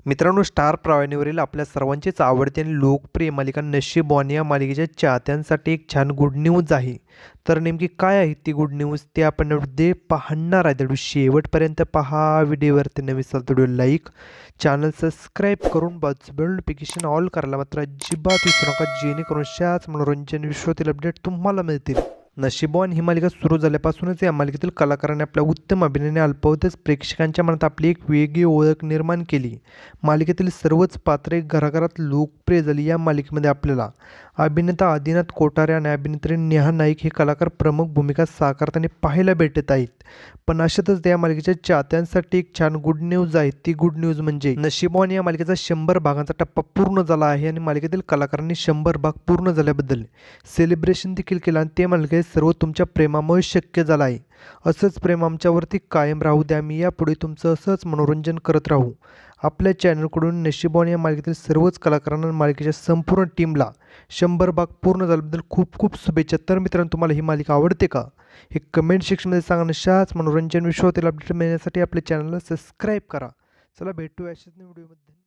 मित्रांनो, स्टार प्रवाहिनीवरील आपल्या सर्वांचीच आवडती आणि लोकप्रिय मालिका नशीबवान या मालिकेच्या चाहत्यांसाठी एक छान गुड न्यूज आहे. तर नेमकी काय आहे ती गुड न्यूज ते आपण यामध्ये पाहणार आहे. तर शेवटपर्यंत पहा. व्हिडिओवरती नवीन असाल तर व्हिडिओ लाईक, चॅनल सबस्क्राईब करून बेल नोटिफिकेशन ऑल करायला मात्र अजिबात विसरू नका, जेणेकरून अशाच मनोरंजन विश्वातील अपडेट तुम्हाला मिळतील. नशीबवान ही मालिका सुरू झाल्यापासूनच या मालिकेतील कलाकारांनी आपल्या उत्तम अभिनयाने अल्पावधीतच प्रेक्षकांच्या मनात आपली एक वेगळी ओळख निर्माण केली. मालिकेतील सर्वच पात्रे घराघरात लोकप्रिय झाली. या मालिकेमध्ये आपल्याला अभिनेता आदिनाथ कोठारे आणि अभिनेत्री नेहा नाईक हे कलाकार प्रमुख भूमिका साकारताना पाहायला भेटत आहेत. पण अशातच या मालिकेच्या चाहत्यांसाठी एक छान गुड न्यूज आहे. ती गुड न्यूज म्हणजे नशीबवान या मालिकेचा 100 भागांचा टप्पा पूर्ण झाला आहे आणि मालिकेतील कलाकारांनी 100 भाग पूर्ण झाल्याबद्दल सेलिब्रेशन देखील केलं आणि ते मालिकेत सर्व तुमच्या प्रेमामुळे शक्य झालं आहे. असंच प्रेम आमच्यावरती कायम राहू द्या. आम्ही यापुढे तुमचं असंच मनोरंजन करत राहू. आपल्या चॅनलकडून नशीबवान या मालिकेतील सर्वच कलाकारांना मालिकेच्या संपूर्ण टीमला 100 भाग पूर्ण झाल्याबद्दल खूप खूप शुभेच्छा. तर मित्रांनो, तुम्हाला ही मालिका आवडते का? हे कमेंट सेक्शनमध्ये सांगा. अशाच मनोरंजन विश्वातील अपडेट मिळण्यासाठी आपल्या चॅनलला सबस्क्राईब करा. चला भेटूया अशाच व्हिडिओमध्ये.